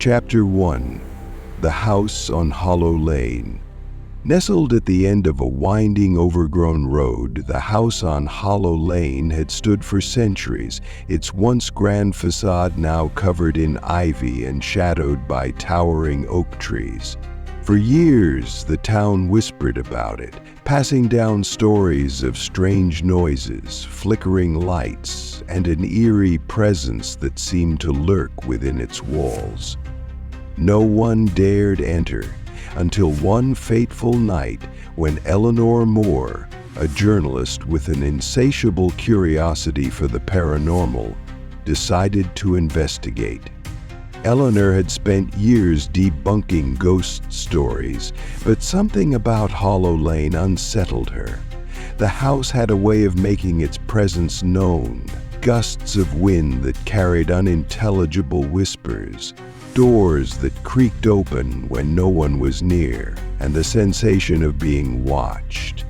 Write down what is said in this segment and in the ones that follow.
Chapter 1. The House on Hollow Lane. Nestled at the end of a winding, overgrown road, the house on Hollow Lane had stood for centuries, its once grand facade now covered in ivy and shadowed by towering oak trees. For years, the town whispered about it, passing down stories of strange noises, flickering lights, and an eerie presence that seemed to lurk within its walls. No one dared enter until one fateful night when Eleanor Moore, a journalist with an insatiable curiosity for the paranormal, decided to investigate. Eleanor had spent years debunking ghost stories, but something about Hollow Lane unsettled her. The house had a way of making its presence known, gusts of wind that carried unintelligible whispers, doors that creaked open when no one was near, and the sensation of being watched.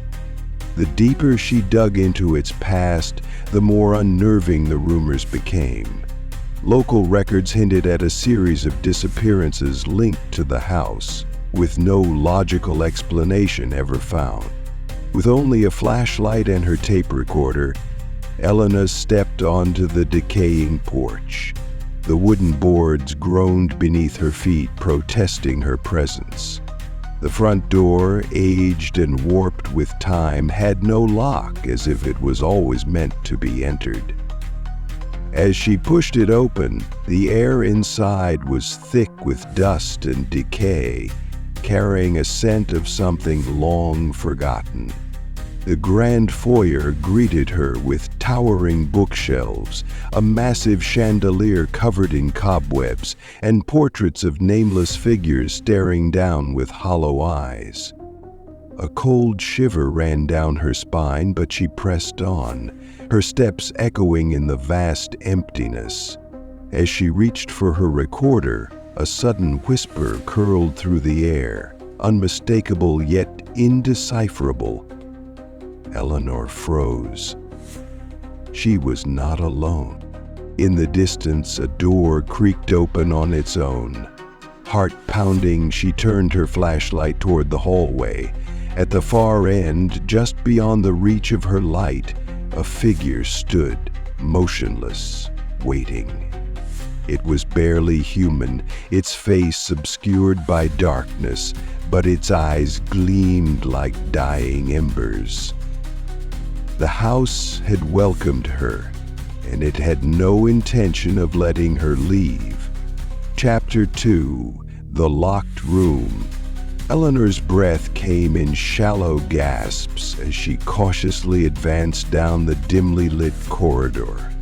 The deeper she dug into its past, the more unnerving the rumors became. Local records hinted at a series of disappearances linked to the house, with no logical explanation ever found. With only a flashlight and her tape recorder, Eleanor stepped onto the decaying porch. The wooden boards groaned beneath her feet, protesting her presence. The front door, aged and warped with time, had no lock, as if it was always meant to be entered. As she pushed it open, the air inside was thick with dust and decay, carrying a scent of something long forgotten. The grand foyer greeted her with towering bookshelves, a massive chandelier covered in cobwebs, and portraits of nameless figures staring down with hollow eyes. A cold shiver ran down her spine, but she pressed on, her steps echoing in the vast emptiness. As she reached for her recorder, a sudden whisper curled through the air, unmistakable yet indecipherable. Eleanor froze. She was not alone. In the distance, a door creaked open on its own. Heart pounding, she turned her flashlight toward the hallway. At the far end, just beyond the reach of her light, a figure stood, motionless, waiting. It was barely human, its face obscured by darkness, but its eyes gleamed like dying embers. The house had welcomed her, and it had no intention of letting her leave. Chapter 2. The Locked Room. Eleanor's breath came in shallow gasps as she cautiously advanced down the dimly lit corridor.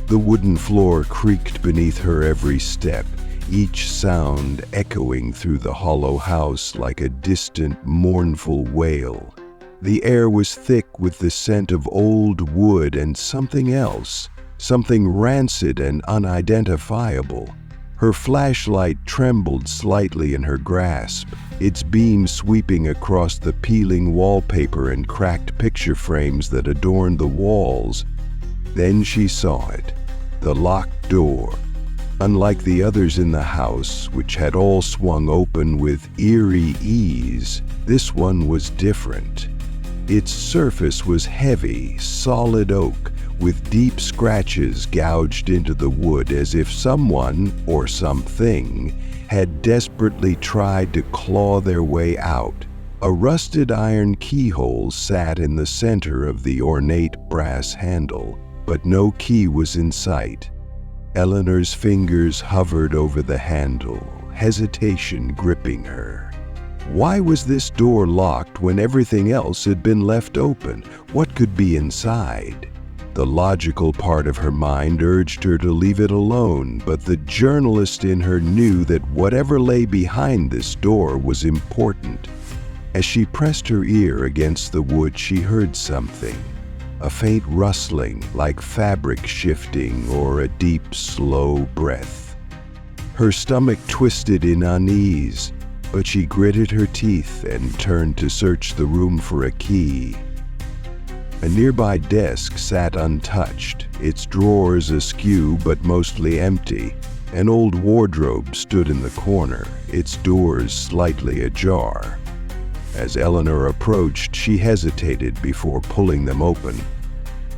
The wooden floor creaked beneath her every step, each sound echoing through the hollow house like a distant, mournful wail. The air was thick with the scent of old wood and something else, something rancid and unidentifiable. Her flashlight trembled slightly in her grasp, its beam sweeping across the peeling wallpaper and cracked picture frames that adorned the walls. Then she saw it, the locked door. Unlike the others in the house, which had all swung open with eerie ease, this one was different. Its surface was heavy, solid oak, with deep scratches gouged into the wood as if someone, or something, had desperately tried to claw their way out. A rusted iron keyhole sat in the center of the ornate brass handle, but no key was in sight. Eleanor's fingers hovered over the handle, hesitation gripping her. Why was this door locked when everything else had been left open? What could be inside? The logical part of her mind urged her to leave it alone, but the journalist in her knew that whatever lay behind this door was important. As she pressed her ear against the wood, she heard something. A faint rustling, like fabric shifting or a deep, slow breath. Her stomach twisted in unease, but she gritted her teeth and turned to search the room for a key. A nearby desk sat untouched, its drawers askew but mostly empty. An old wardrobe stood in the corner, its doors slightly ajar. As Eleanor approached, she hesitated before pulling them open.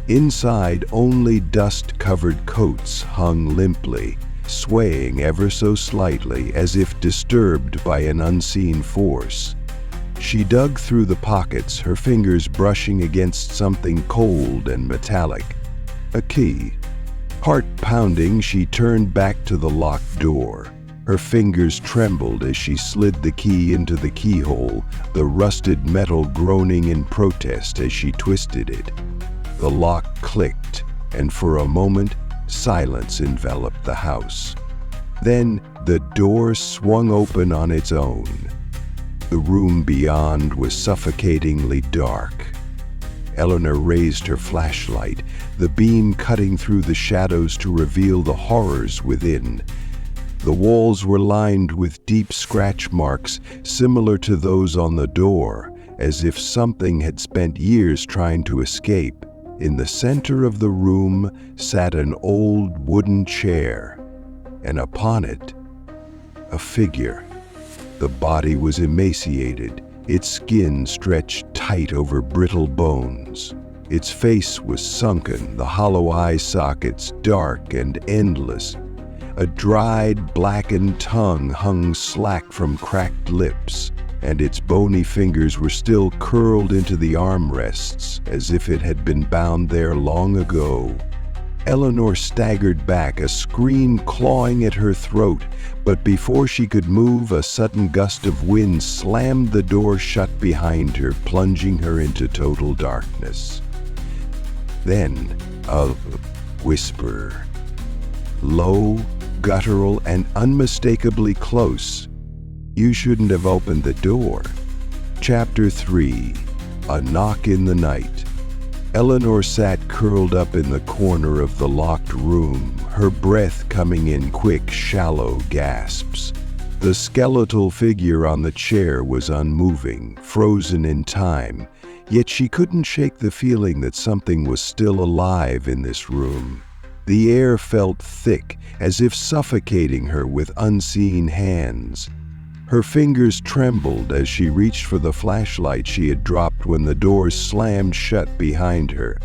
Inside, only dust-covered coats hung limply, swaying ever so slightly as if disturbed by an unseen force. She dug through the pockets, her fingers brushing against something cold and metallic. A key. Heart pounding, she turned back to the locked door. Her fingers trembled as she slid the key into the keyhole, the rusted metal groaning in protest as she twisted it. The lock clicked, and for a moment, silence enveloped the house. Then the door swung open on its own. The room beyond was suffocatingly dark. Eleanor raised her flashlight, the beam cutting through the shadows to reveal the horrors within. The walls were lined with deep scratch marks similar to those on the door, as if something had spent years trying to escape. In the center of the room sat an old wooden chair, and upon it, a figure. The body was emaciated, its skin stretched tight over brittle bones. Its face was sunken, the hollow eye sockets dark and endless. A dried, blackened tongue hung slack from cracked lips, and its bony fingers were still curled into the armrests as if it had been bound there long ago. Eleanor staggered back, a scream clawing at her throat, but before she could move, a sudden gust of wind slammed the door shut behind her, plunging her into total darkness. Then, a whisper. Low, guttural, and unmistakably close. You shouldn't have opened the door. Chapter 3. A Knock in the Night. Eleanor sat curled up in the corner of the locked room, her breath coming in quick, shallow gasps. The skeletal figure on the chair was unmoving, frozen in time, yet she couldn't shake the feeling that something was still alive in this room. The air felt thick, as if suffocating her with unseen hands. Her fingers trembled as she reached for the flashlight she had dropped when the doors slammed shut behind her.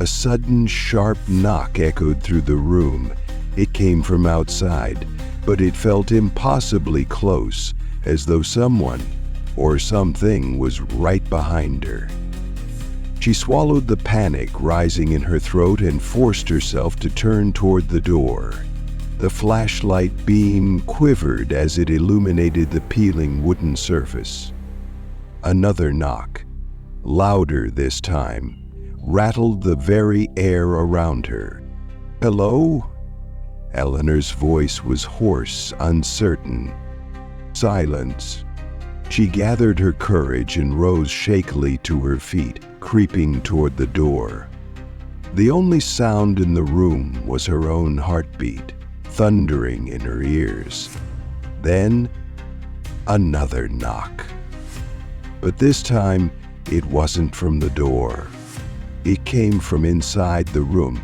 A sudden, sharp knock echoed through the room. It came from outside, but it felt impossibly close, as though someone or something was right behind her. She swallowed the panic rising in her throat and forced herself to turn toward the door. The flashlight beam quivered as it illuminated the peeling wooden surface. Another knock, louder this time, rattled the very air around her. "Hello?" Eleanor's voice was hoarse, uncertain. Silence. She gathered her courage and rose shakily to her feet, creeping toward the door. The only sound in the room was her own heartbeat, thundering in her ears. Then, another knock. But this time, it wasn't from the door. It came from inside the room.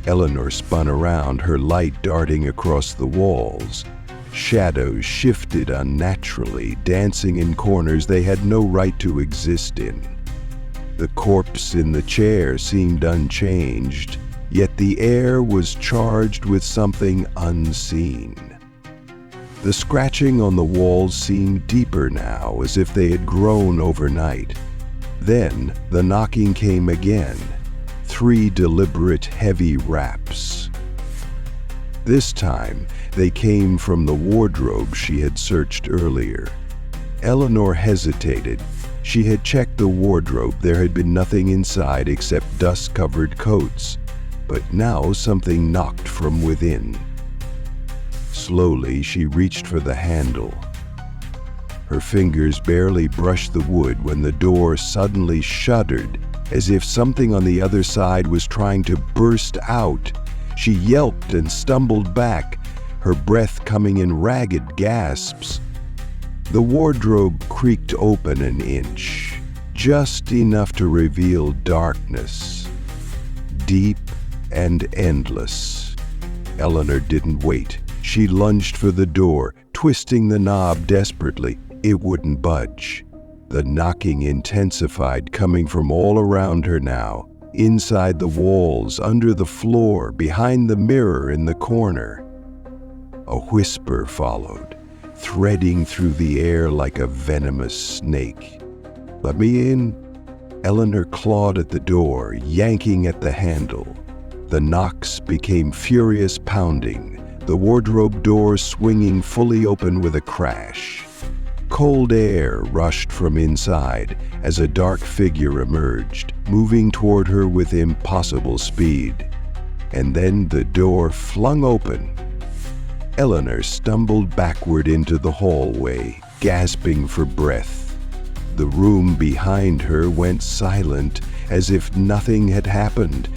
Eleanor spun around, her light darting across the walls. Shadows shifted unnaturally, dancing in corners they had no right to exist in. The corpse in the chair seemed unchanged, yet the air was charged with something unseen. The scratching on the walls seemed deeper now, as if they had grown overnight. Then the knocking came again, 3 deliberate, heavy raps. This time, they came from the wardrobe she had searched earlier. Eleanor hesitated. She had checked the wardrobe. There had been nothing inside except dust-covered coats. But now something knocked from within. Slowly, she reached for the handle. Her fingers barely brushed the wood when the door suddenly shuddered, as if something on the other side was trying to burst out. She yelped and stumbled back, her breath coming in ragged gasps. The wardrobe creaked open an inch, just enough to reveal darkness, deep and endless. Eleanor didn't wait. She lunged for the door, twisting the knob desperately. It wouldn't budge. The knocking intensified, coming from all around her now, inside the walls, under the floor, behind the mirror in the corner. A whisper followed, threading through the air like a venomous snake. "Let me in." Eleanor clawed at the door, yanking at the handle. The knocks became furious pounding, the wardrobe door swinging fully open with a crash. Cold air rushed from inside as a dark figure emerged, moving toward her with impossible speed. And then the door flung open. Eleanor stumbled backward into the hallway, gasping for breath. The room behind her went silent, as if nothing had happened.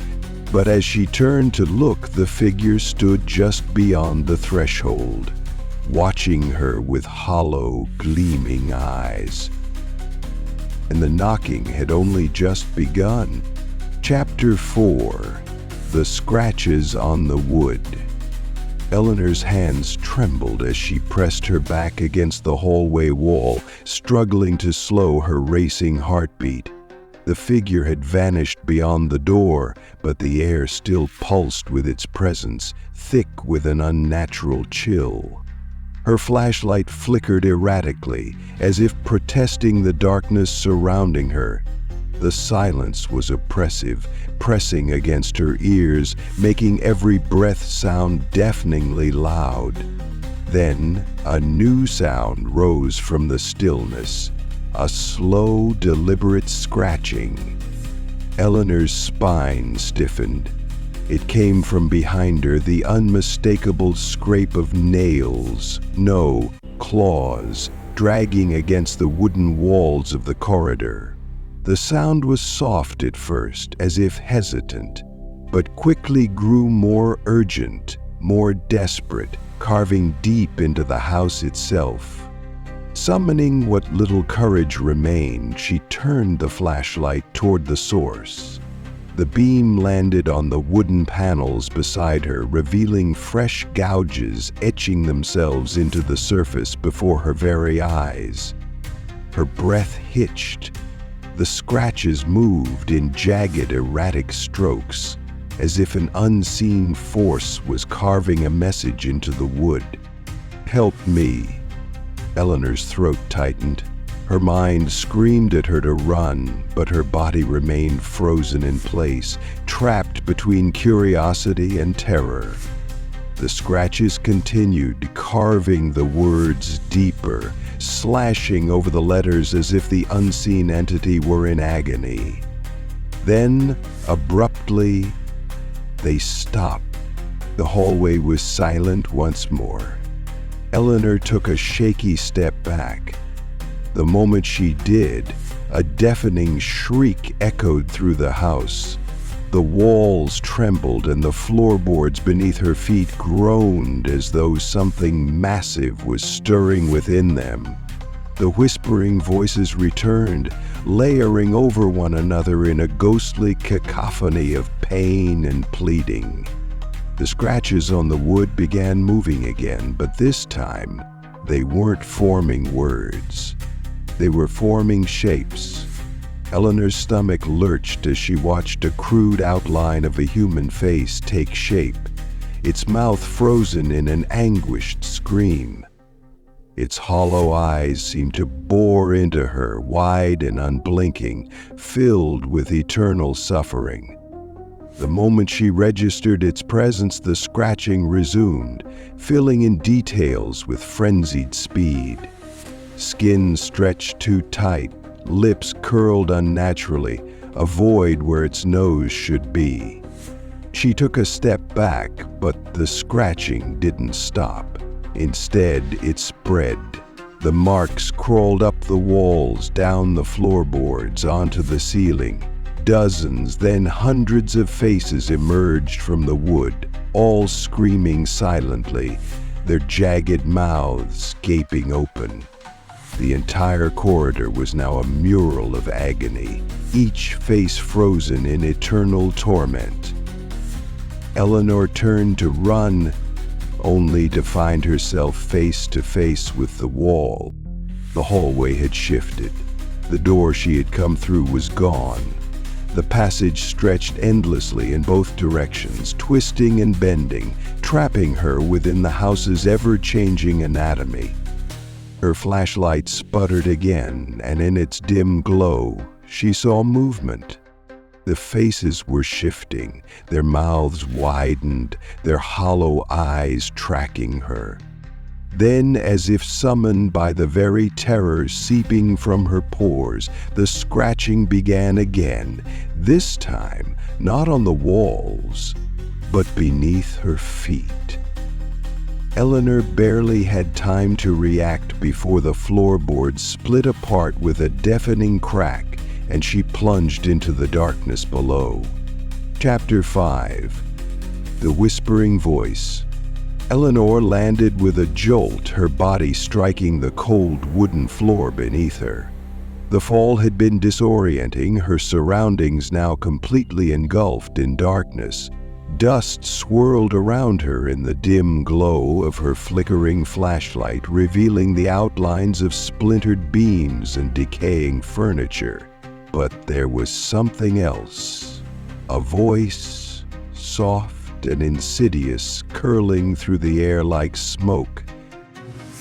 But as she turned to look, the figure stood just beyond the threshold, watching her with hollow, gleaming eyes. And the knocking had only just begun. Chapter 4: The Scratches on the Wood. Eleanor's hands trembled as she pressed her back against the hallway wall, struggling to slow her racing heartbeat. The figure had vanished beyond the door, but the air still pulsed with its presence, thick with an unnatural chill. Her flashlight flickered erratically, as if protesting the darkness surrounding her. The silence was oppressive, pressing against her ears, making every breath sound deafeningly loud. Then a new sound rose from the stillness, a slow, deliberate scratching. Eleanor's spine stiffened. It came from behind her, the unmistakable scrape of nails, no, claws, dragging against the wooden walls of the corridor. The sound was soft at first, as if hesitant, but quickly grew more urgent, more desperate, carving deep into the house itself. Summoning what little courage remained, she turned the flashlight toward the source. The beam landed on the wooden panels beside her, revealing fresh gouges etching themselves into the surface before her very eyes. Her breath hitched. The scratches moved in jagged, erratic strokes, as if an unseen force was carving a message into the wood. "Help me." Eleanor's throat tightened. Her mind screamed at her to run, but her body remained frozen in place, trapped between curiosity and terror. The scratches continued, carving the words deeper, slashing over the letters as if the unseen entity were in agony. Then, abruptly, they stopped. The hallway was silent once more. Eleanor took a shaky step back. The moment she did, a deafening shriek echoed through the house. The walls trembled and the floorboards beneath her feet groaned as though something massive was stirring within them. The whispering voices returned, layering over one another in a ghostly cacophony of pain and pleading. The scratches on the wood began moving again, but this time, they weren't forming words. They were forming shapes. Eleanor's stomach lurched as she watched a crude outline of a human face take shape, its mouth frozen in an anguished scream. Its hollow eyes seemed to bore into her, wide and unblinking, filled with eternal suffering. The moment she registered its presence, the scratching resumed, filling in details with frenzied speed. Skin stretched too tight, lips curled unnaturally, a void where its nose should be. She took a step back, but the scratching didn't stop. Instead, it spread. The marks crawled up the walls, down the floorboards, onto the ceiling. Dozens, then hundreds of faces emerged from the wood, all screaming silently, their jagged mouths gaping open. The entire corridor was now a mural of agony, each face frozen in eternal torment. Eleanor turned to run, only to find herself face to face with the wall. The hallway had shifted. The door she had come through was gone. The passage stretched endlessly in both directions, twisting and bending, trapping her within the house's ever-changing anatomy. Her flashlight sputtered again, and in its dim glow, she saw movement. The faces were shifting, their mouths widened, their hollow eyes tracking her. Then, as if summoned by the very terror seeping from her pores, the scratching began again, this time not on the walls, but beneath her feet. Eleanor barely had time to react before the floorboards split apart with a deafening crack, and she plunged into the darkness below. Chapter 5. The Whispering Voice. Eleanor landed with a jolt, her body striking the cold wooden floor beneath her. The fall had been disorienting, her surroundings now completely engulfed in darkness. Dust swirled around her in the dim glow of her flickering flashlight, revealing the outlines of splintered beams and decaying furniture. But there was something else. A voice, soft and insidious, curling through the air like smoke.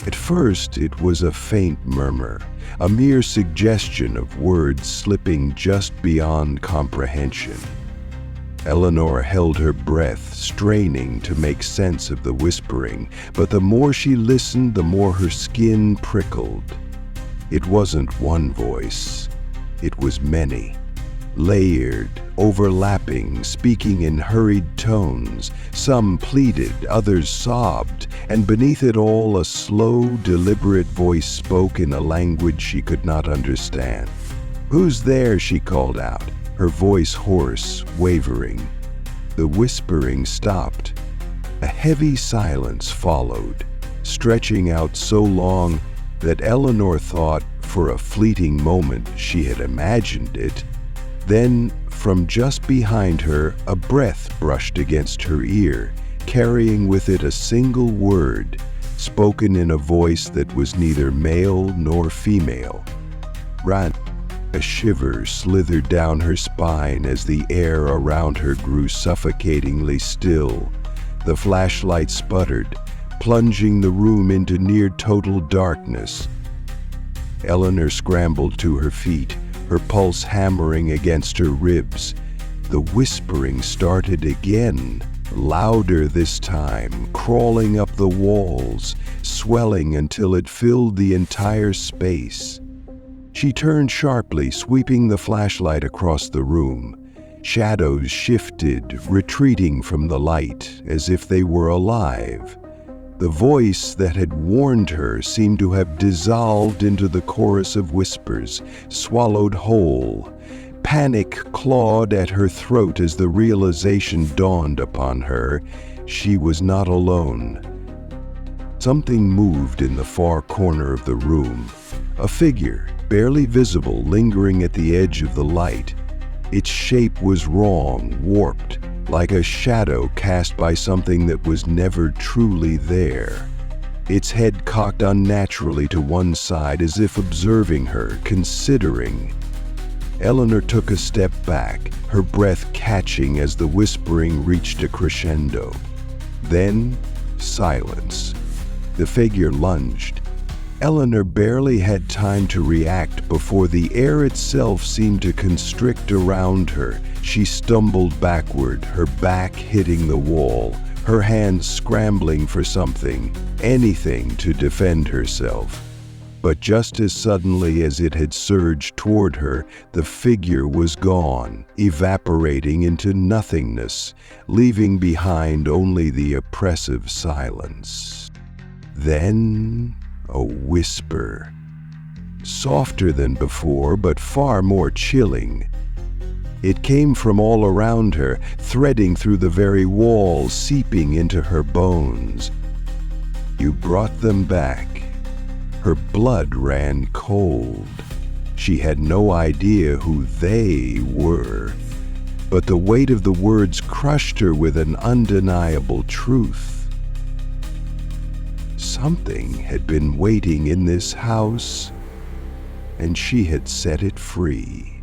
At first, it was a faint murmur, a mere suggestion of words slipping just beyond comprehension. Eleanor held her breath, straining to make sense of the whispering, but the more she listened, the more her skin prickled. It wasn't one voice. It was many. Layered, overlapping, speaking in hurried tones. Some pleaded, others sobbed, and beneath it all a slow, deliberate voice spoke in a language she could not understand. "Who's there?" she called out, her voice hoarse, wavering. The whispering stopped. A heavy silence followed, stretching out so long that Eleanor thought for a fleeting moment she had imagined it. Then, from just behind her, a breath brushed against her ear, carrying with it a single word, spoken in a voice that was neither male nor female. "Run." A shiver slithered down her spine as the air around her grew suffocatingly still. The flashlight sputtered, plunging the room into near-total darkness. Eleanor scrambled to her feet, her pulse hammering against her ribs. The whispering started again, louder this time, crawling up the walls, swelling until it filled the entire space. She turned sharply, sweeping the flashlight across the room. Shadows shifted, retreating from the light, as if they were alive. The voice that had warned her seemed to have dissolved into the chorus of whispers, swallowed whole. Panic clawed at her throat as the realization dawned upon her. She was not alone. Something moved in the far corner of the room. A figure, barely visible, lingering at the edge of the light. Its shape was wrong, warped, like a shadow cast by something that was never truly there. Its head cocked unnaturally to one side as if observing her, considering. Eleanor took a step back, her breath catching as the whispering reached a crescendo. Then, silence. The figure lunged. Eleanor barely had time to react before the air itself seemed to constrict around her. She stumbled backward, her back hitting the wall, her hands scrambling for something, anything to defend herself. But just as suddenly as it had surged toward her, the figure was gone, evaporating into nothingness, leaving behind only the oppressive silence. Then, a whisper. Softer than before, but far more chilling. It came from all around her, threading through the very walls, seeping into her bones. "You brought them back." Her blood ran cold. She had no idea who they were. but the weight of the words crushed her with an undeniable truth. Something had been waiting in this house, and she had set it free.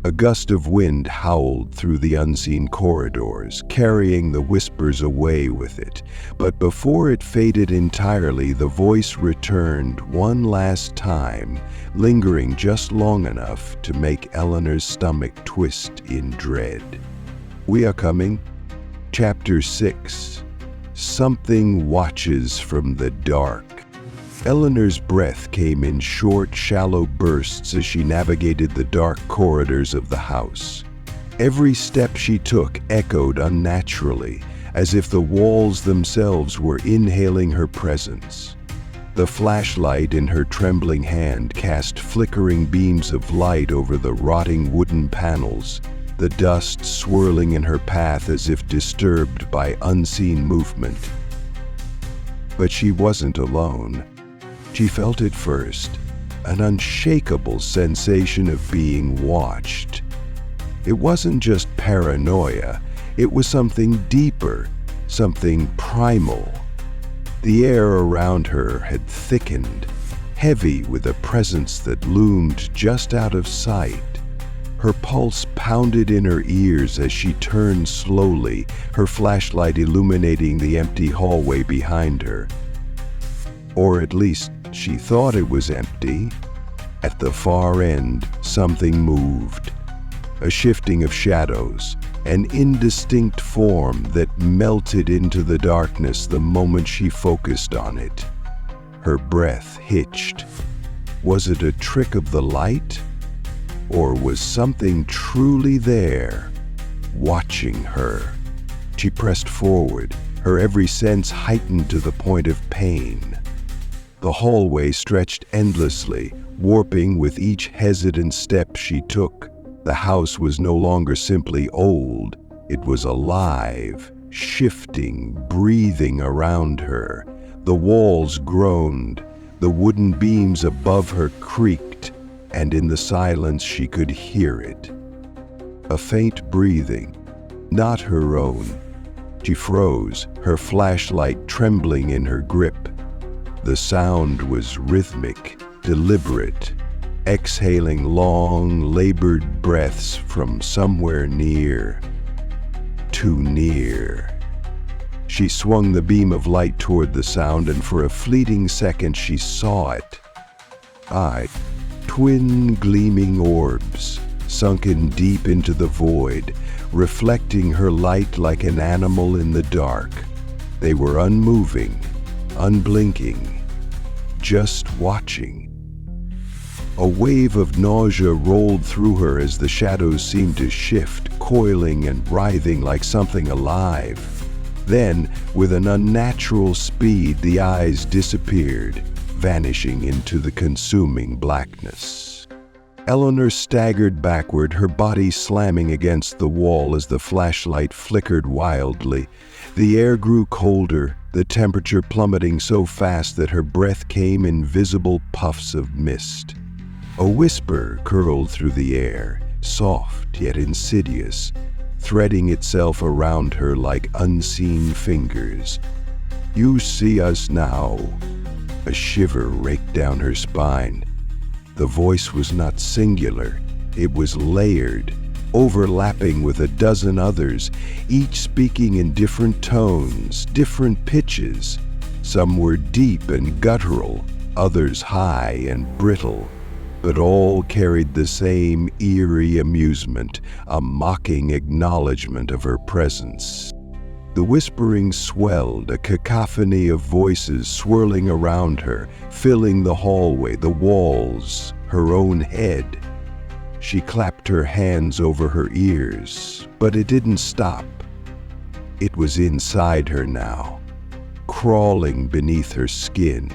A gust of wind howled through the unseen corridors, carrying the whispers away with it. But before it faded entirely, the voice returned one last time, lingering just long enough to make Eleanor's stomach twist in dread. We are coming. Chapter 6. Something watches from the dark. Eleanor's breath came in short, shallow bursts as she navigated the dark corridors of the house. Every step she took echoed unnaturally, as if the walls themselves were inhaling her presence. The flashlight in her trembling hand cast flickering beams of light over the rotting wooden panels, the dust swirling in her path as if disturbed by unseen movement. But she wasn't alone. She felt it first, an unshakable sensation of being watched. It wasn't just paranoia, it was something deeper, something primal. The air around her had thickened, heavy with a presence that loomed just out of sight. Her pulse pounded in her ears as she turned slowly, her flashlight illuminating the empty hallway behind her. Or at least, she thought it was empty. At the far end, something moved. A shifting of shadows, an indistinct form that melted into the darkness the moment she focused on it. Her breath hitched. Was it a trick of the light? Or was something truly there, watching her? She pressed forward, her every sense heightened to the point of pain. The hallway stretched endlessly, warping with each hesitant step she took. The house was no longer simply old. It was alive, shifting, breathing around her. The walls groaned, the wooden beams above her creaked, and in the silence she could hear it. A faint breathing, not her own. She froze, her flashlight trembling in her grip. The sound was rhythmic, deliberate, exhaling long, labored breaths from somewhere near. Too near. She swung the beam of light toward the sound, and for a fleeting second she saw it. Twin gleaming orbs, sunken deep into the void, reflecting her light like an animal in the dark. They were unmoving, unblinking, just watching. A wave of nausea rolled through her as the shadows seemed to shift, coiling and writhing like something alive. Then, with an unnatural speed, the eyes disappeared, vanishing into the consuming blackness. Eleanor staggered backward, her body slamming against the wall as the flashlight flickered wildly. The air grew colder, the temperature plummeting so fast that her breath came in visible puffs of mist. A whisper curled through the air, soft yet insidious, threading itself around her like unseen fingers. "You see us now." A shiver raked down her spine. The voice was not singular, it was layered, overlapping with a dozen others, each speaking in different tones, different pitches. Some were deep and guttural, others high and brittle, but all carried the same eerie amusement, a mocking acknowledgement of her presence. The whispering swelled, a cacophony of voices swirling around her, filling the hallway, the walls, her own head. She clapped her hands over her ears, but it didn't stop. It was inside her now, crawling beneath her skin.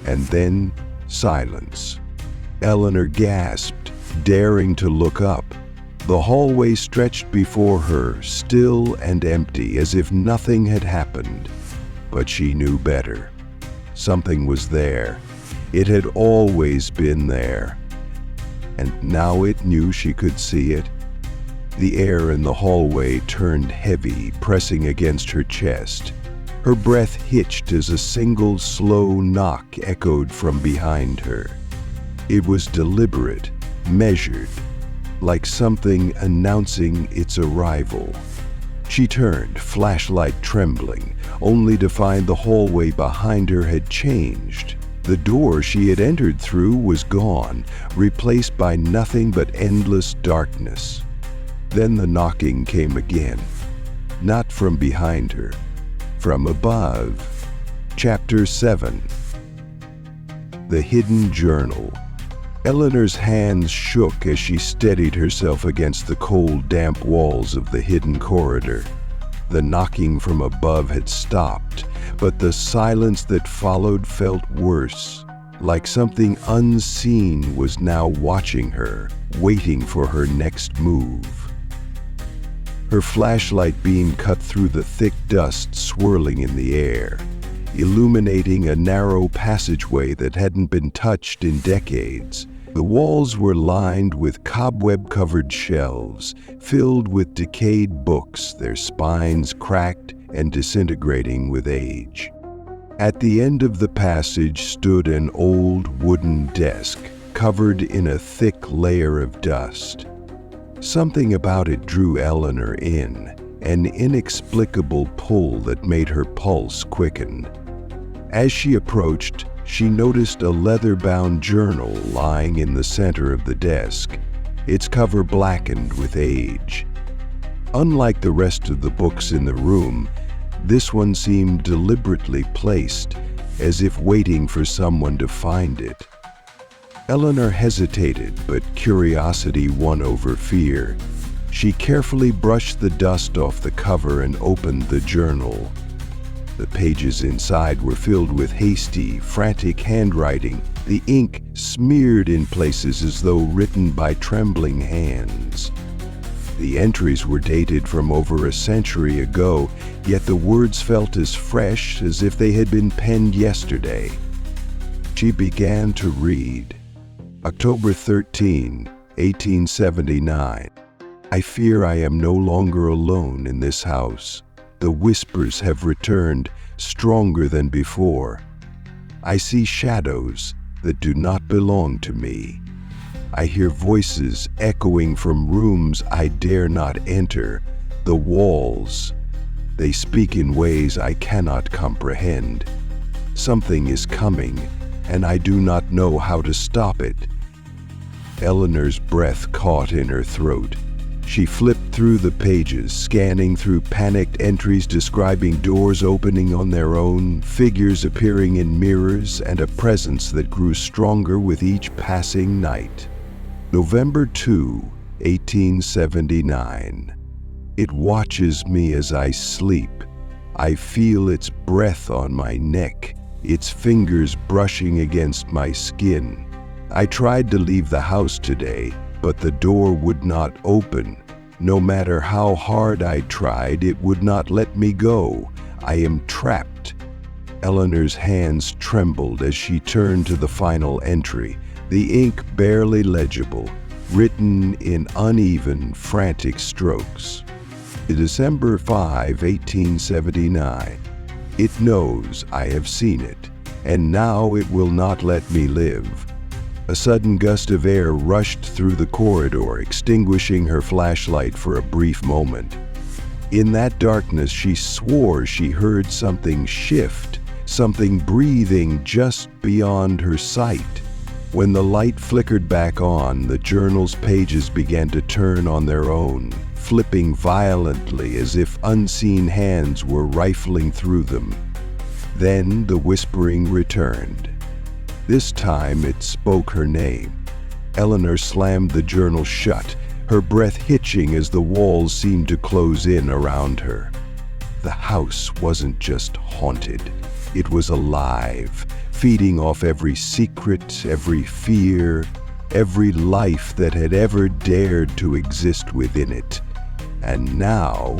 And then silence. Eleanor gasped, daring to look up. The hallway stretched before her, still and empty, as if nothing had happened. But she knew better. Something was there. It had always been there. And now it knew she could see it. The air in the hallway turned heavy, pressing against her chest. Her breath hitched as a single slow knock echoed from behind her. It was deliberate, measured, like something announcing its arrival. She turned, flashlight trembling, only to find the hallway behind her had changed. The door she had entered through was gone, replaced by nothing but endless darkness. Then the knocking came again, not from behind her, from above. Chapter 7. The Hidden Journal. Eleanor's hands shook as she steadied herself against the cold, damp walls of the hidden corridor. The knocking from above had stopped, but the silence that followed felt worse, like something unseen was now watching her, waiting for her next move. Her flashlight beam cut through the thick dust swirling in the air, illuminating a narrow passageway that hadn't been touched in decades. The walls were lined with cobweb-covered shelves, filled with decayed books, their spines cracked and disintegrating with age. At the end of the passage stood an old wooden desk, covered in a thick layer of dust. Something about it drew Eleanor in, an inexplicable pull that made her pulse quicken. As she approached, she noticed a leather-bound journal lying in the center of the desk, its cover blackened with age. Unlike the rest of the books in the room, this one seemed deliberately placed, as if waiting for someone to find it. Eleanor hesitated, but curiosity won over fear. She carefully brushed the dust off the cover and opened the journal. The pages inside were filled with hasty, frantic handwriting, the ink smeared in places as though written by trembling hands. The entries were dated from over a century ago, yet the words felt as fresh as if they had been penned yesterday. She began to read. October 13, 1879. I fear I am no longer alone in this house. The whispers have returned, stronger than before. I see shadows that do not belong to me. I hear voices echoing from rooms I dare not enter. The walls, they speak in ways I cannot comprehend. Something is coming, and I do not know how to stop it. Eleanor's breath caught in her throat. She flipped through the pages, scanning through panicked entries describing doors opening on their own, figures appearing in mirrors, and a presence that grew stronger with each passing night. November 2, 1879. It watches me as I sleep. I feel its breath on my neck, its fingers brushing against my skin. I tried to leave the house today, but the door would not open. No matter how hard I tried, it would not let me go. I am trapped. Eleanor's hands trembled as she turned to the final entry, the ink barely legible, written in uneven, frantic strokes. December 5, 1879. It knows I have seen it, and now it will not let me live. A sudden gust of air rushed through the corridor, extinguishing her flashlight for a brief moment. In that darkness, she swore she heard something shift, something breathing just beyond her sight. When the light flickered back on, the journal's pages began to turn on their own, flipping violently as if unseen hands were rifling through them. Then the whispering returned. This time it spoke her name. Eleanor slammed the journal shut, her breath hitching as the walls seemed to close in around her. The house wasn't just haunted, it was alive, feeding off every secret, every fear, every life that had ever dared to exist within it. And now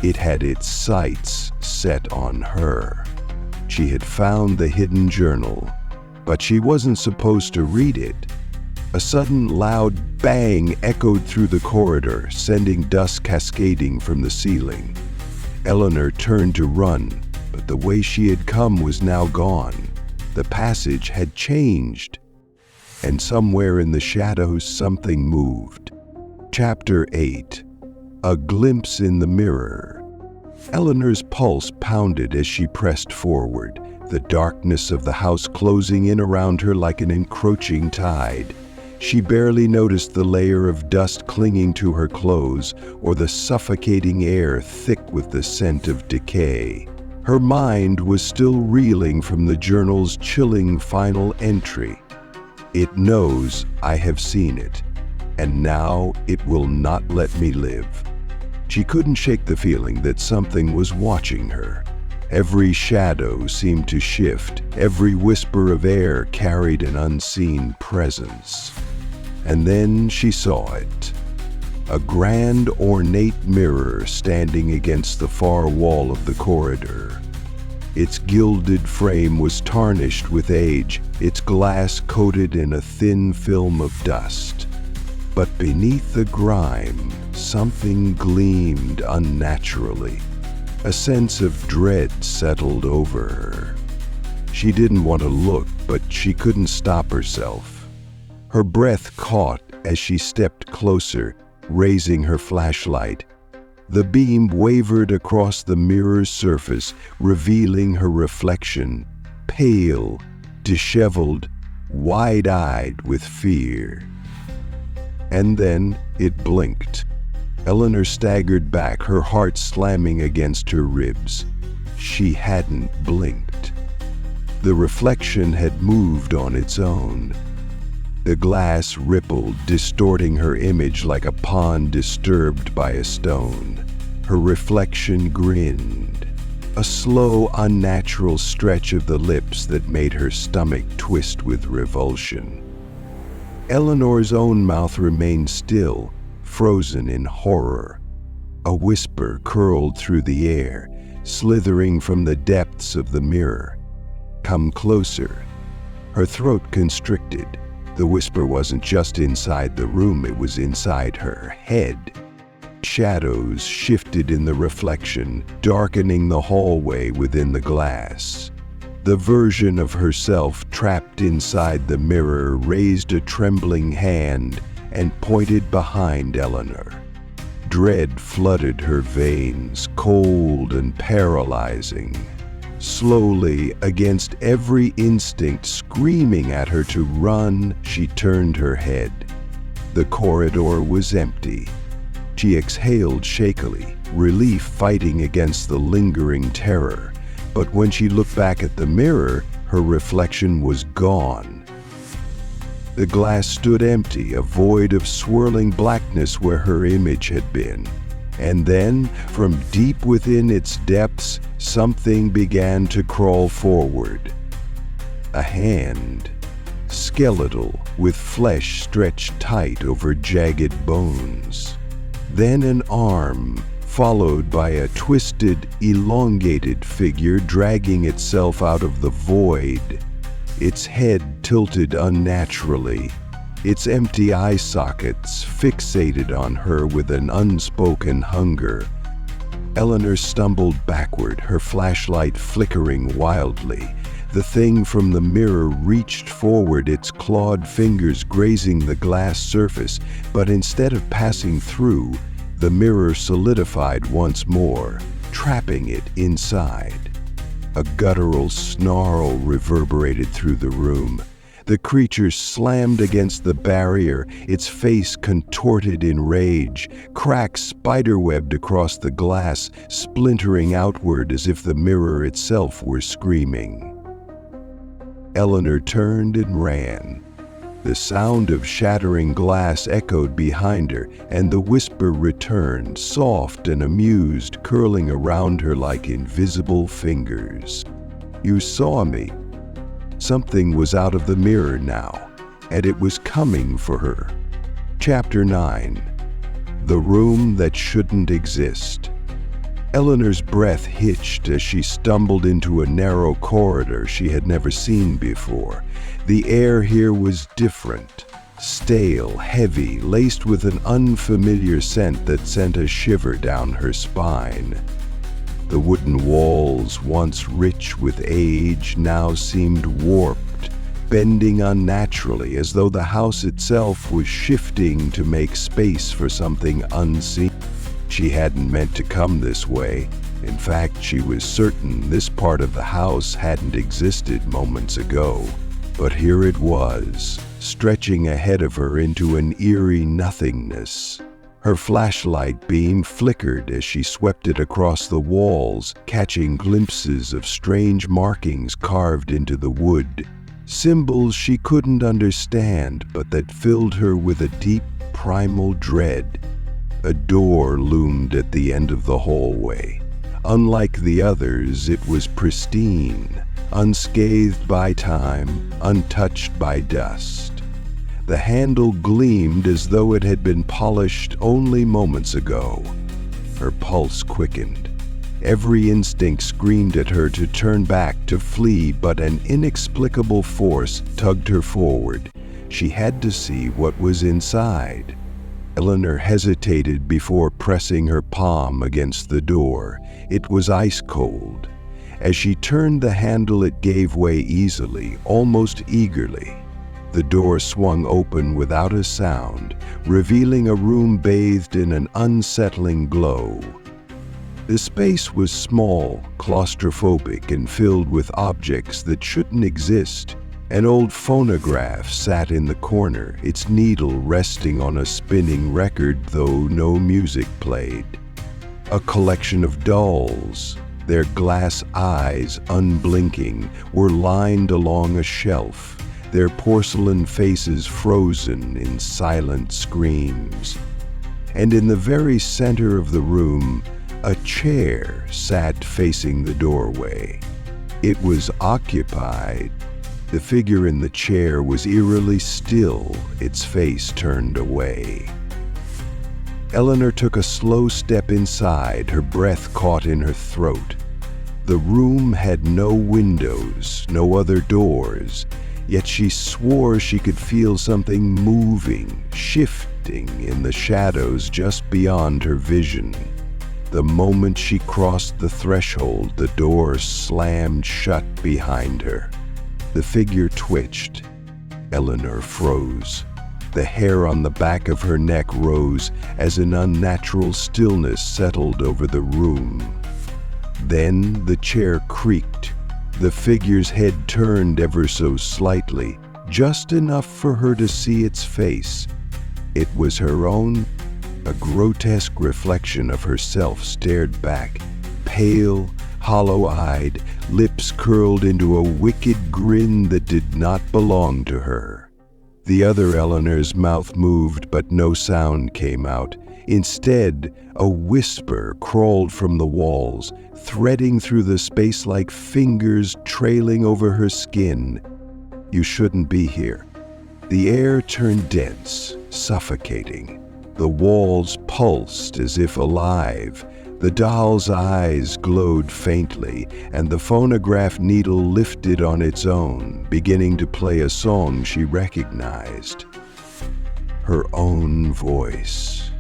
it had its sights set on her. She had found the hidden journal, but she wasn't supposed to read it. A sudden loud bang echoed through the corridor, sending dust cascading from the ceiling. Eleanor turned to run, but the way she had come was now gone. The passage had changed, and somewhere in the shadows something moved. Chapter 8. A Glimpse in the Mirror. Eleanor's pulse pounded as she pressed forward, the darkness of the house closing in around her like an encroaching tide. She barely noticed the layer of dust clinging to her clothes or the suffocating air thick with the scent of decay. Her mind was still reeling from the journal's chilling final entry. "It knows I have seen it, and now it will not let me live." She couldn't shake the feeling that something was watching her. Every shadow seemed to shift, every whisper of air carried an unseen presence. And then she saw it. A grand, ornate mirror standing against the far wall of the corridor. Its gilded frame was tarnished with age, its glass coated in a thin film of dust. But beneath the grime, something gleamed unnaturally. A sense of dread settled over her. She didn't want to look, but she couldn't stop herself. Her breath caught as she stepped closer, raising her flashlight. The beam wavered across the mirror's surface, revealing her reflection, pale, disheveled, wide-eyed with fear. And then it blinked. Eleanor staggered back, her heart slamming against her ribs. She hadn't blinked. The reflection had moved on its own. The glass rippled, distorting her image like a pond disturbed by a stone. Her reflection grinned, a slow, unnatural stretch of the lips that made her stomach twist with revulsion. Eleanor's own mouth remained still, frozen in horror. A whisper curled through the air, slithering from the depths of the mirror. "Come closer." Her throat constricted. The whisper wasn't just inside the room, it was inside her head. Shadows shifted in the reflection, darkening the hallway within the glass. The version of herself trapped inside the mirror raised a trembling hand and pointed behind Eleanor. Dread flooded her veins, cold and paralyzing. Slowly, against every instinct screaming at her to run, she turned her head. The corridor was empty. She exhaled shakily, relief fighting against the lingering terror. But when she looked back at the mirror, her reflection was gone. The glass stood empty, a void of swirling blackness where her image had been. And then, from deep within its depths, something began to crawl forward. A hand, skeletal, with flesh stretched tight over jagged bones. Then an arm, followed by a twisted, elongated figure dragging itself out of the void. Its head tilted unnaturally, its empty eye sockets fixated on her with an unspoken hunger. Eleanor stumbled backward, her flashlight flickering wildly. The thing from the mirror reached forward, its clawed fingers grazing the glass surface, but instead of passing through, the mirror solidified once more, trapping it inside. A guttural snarl reverberated through the room. The creature slammed against the barrier, its face contorted in rage. Cracks spiderwebbed across the glass, splintering outward as if the mirror itself were screaming. Eleanor turned and ran. The sound of shattering glass echoed behind her, and the whisper returned, soft and amused, curling around her like invisible fingers. "You saw me." Something was out of the mirror now, and it was coming for her. Chapter 9. The Room That Shouldn't Exist. Eleanor's breath hitched as she stumbled into a narrow corridor she had never seen before. The air here was different, stale, heavy, laced with an unfamiliar scent that sent a shiver down her spine. The wooden walls, once rich with age, now seemed warped, bending unnaturally as though the house itself was shifting to make space for something unseen. She hadn't meant to come this way. In fact, she was certain this part of the house hadn't existed moments ago. But here it was, stretching ahead of her into an eerie nothingness. Her flashlight beam flickered as she swept it across the walls, catching glimpses of strange markings carved into the wood. Symbols she couldn't understand, but that filled her with a deep, primal dread. A door loomed at the end of the hallway. Unlike the others, it was pristine, unscathed by time, untouched by dust. The handle gleamed as though it had been polished only moments ago. Her pulse quickened. Every instinct screamed at her to turn back, to flee, but an inexplicable force tugged her forward. She had to see what was inside. Eleanor hesitated before pressing her palm against the door. It was ice cold. As she turned the handle, it gave way easily, almost eagerly. The door swung open without a sound, revealing a room bathed in an unsettling glow. The space was small, claustrophobic, and filled with objects that shouldn't exist. An old phonograph sat in the corner, its needle resting on a spinning record, though no music played. A collection of dolls, their glass eyes unblinking, were lined along a shelf, their porcelain faces frozen in silent screams. And in the very center of the room, a chair sat facing the doorway. It was occupied. The figure in the chair was eerily still, its face turned away. Eleanor took a slow step inside, her breath caught in her throat. The room had no windows, no other doors, yet she swore she could feel something moving, shifting in the shadows just beyond her vision. The moment she crossed the threshold, the door slammed shut behind her. The figure twitched. Eleanor froze. The hair on the back of her neck rose as an unnatural stillness settled over the room. Then the chair creaked. The figure's head turned ever so slightly, just enough for her to see its face. It was her own. A grotesque reflection of herself stared back, pale, hollow-eyed, lips curled into a wicked grin that did not belong to her. The other Eleanor's mouth moved, but no sound came out. Instead, a whisper crawled from the walls, threading through the space like fingers trailing over her skin. "You shouldn't be here." The air turned dense, suffocating. The walls pulsed as if alive. The doll's eyes glowed faintly, and the phonograph needle lifted on its own, beginning to play a song she recognized. Her own voice,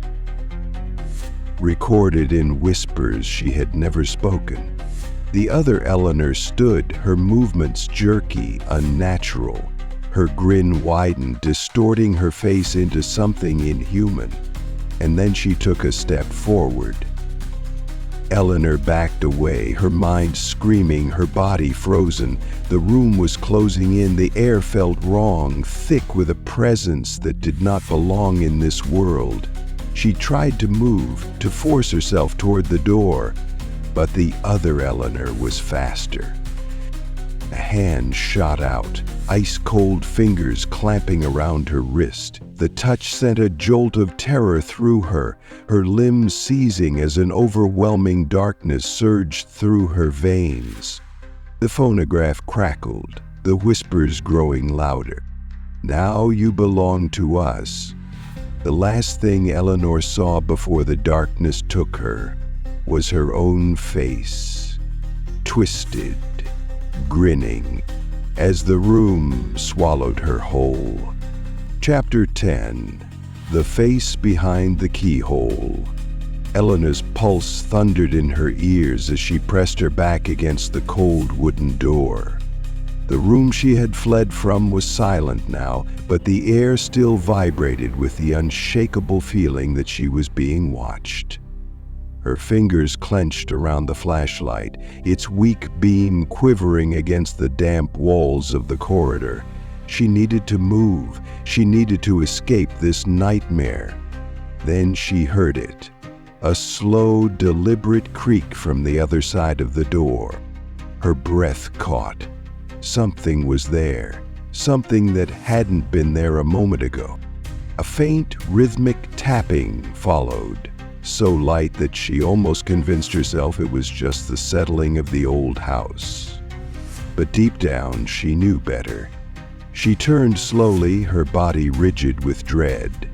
recorded in whispers she had never spoken. The other Eleanor stood, her movements jerky, unnatural. Her grin widened, distorting her face into something inhuman. And then she took a step forward. Eleanor backed away, her mind screaming, her body frozen. The room was closing in. The air felt wrong, thick with a presence that did not belong in this world. She tried to move, to force herself toward the door, but the other Eleanor was faster. A hand shot out, ice-cold fingers clamping around her wrist. The touch sent a jolt of terror through her, her limbs seizing as an overwhelming darkness surged through her veins. The phonograph crackled, the whispers growing louder. "Now you belong to us." The last thing Eleanor saw before the darkness took her was her own face, twisted, grinning, as the room swallowed her whole. Chapter 10. The Face Behind the Keyhole. Eleanor's pulse thundered in her ears as she pressed her back against the cold wooden door. The room she had fled from was silent now, but the air still vibrated with the unshakable feeling that she was being watched. Her fingers clenched around the flashlight, its weak beam quivering against the damp walls of the corridor. She needed to move. She needed to escape this nightmare. Then she heard it. A slow, deliberate creak from the other side of the door. Her breath caught. Something was there. Something that hadn't been there a moment ago. A faint, rhythmic tapping followed, so light that she almost convinced herself it was just the settling of the old house. But deep down, she knew better. She turned slowly, her body rigid with dread.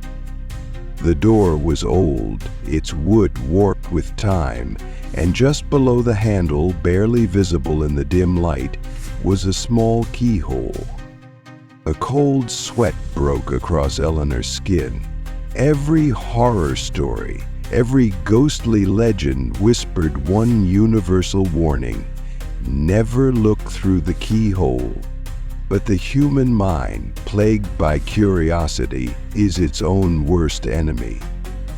The door was old, its wood warped with time, and just below the handle, barely visible in the dim light, was a small keyhole. A cold sweat broke across Eleanor's skin. Every horror story, every ghostly legend whispered one universal warning: never look through the keyhole. But the human mind, plagued by curiosity, is its own worst enemy.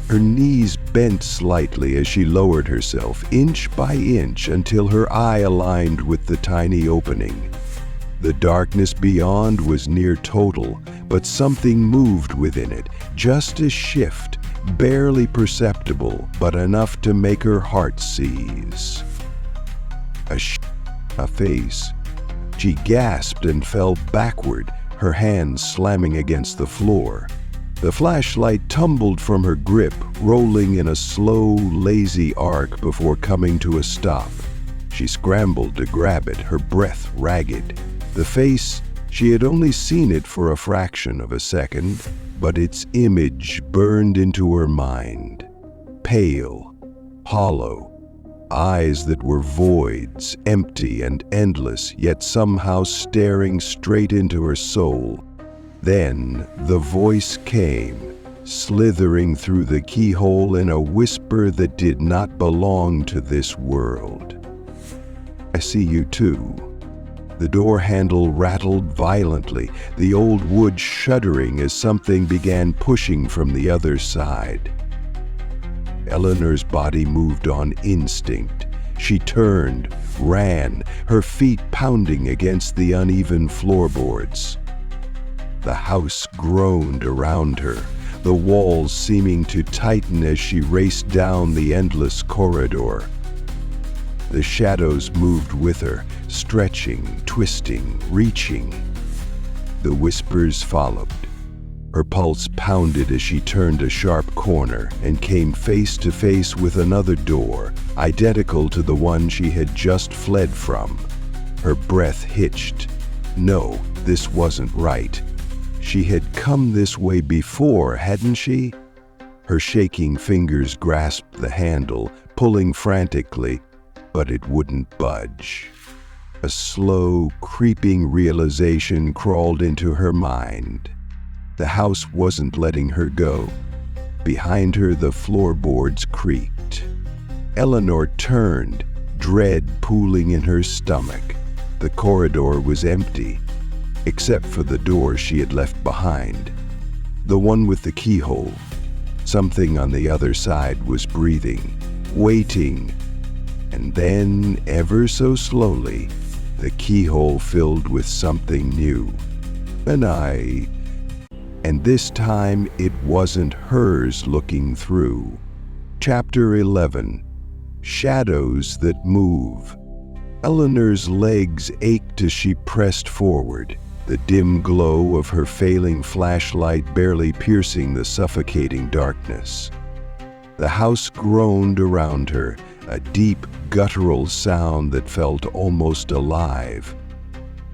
Her knees bent slightly as she lowered herself, inch by inch, until her eye aligned with the tiny opening. The darkness beyond was near total, but something moved within it, just a shift, barely perceptible, but enough to make her heart seize. A face. She gasped and fell backward, her hands slamming against the floor. The flashlight tumbled from her grip, rolling in a slow, lazy arc before coming to a stop. She scrambled to grab it, her breath ragged. The face, she had only seen it for a fraction of a second, but its image burned into her mind. Pale, hollow, eyes that were voids, empty and endless, yet somehow staring straight into her soul. Then the voice came, slithering through the keyhole in a whisper that did not belong to this world. "I see you too." The door handle rattled violently, the old wood shuddering as something began pushing from the other side. Eleanor's body moved on instinct. She turned, ran, her feet pounding against the uneven floorboards. The house groaned around her, the walls seeming to tighten as she raced down the endless corridor. The shadows moved with her, stretching, twisting, reaching. The whispers followed. Her pulse pounded as she turned a sharp corner and came face to face with another door, identical to the one she had just fled from. Her breath hitched. No, this wasn't right. She had come this way before, hadn't she? Her shaking fingers grasped the handle, pulling frantically, but it wouldn't budge. A slow, creeping realization crawled into her mind. The house wasn't letting her go. Behind her, the floorboards creaked. Eleanor turned, dread pooling in her stomach. The corridor was empty, except for the door she had left behind. The one with the keyhole. Something on the other side was breathing, waiting. And then, ever so slowly, the keyhole filled with something new. An eye. And this time it wasn't hers looking through. Chapter 11. Shadows that Move. Eleanor's legs ached as she pressed forward, the dim glow of her failing flashlight barely piercing the suffocating darkness. The house groaned around her, a deep, guttural sound that felt almost alive.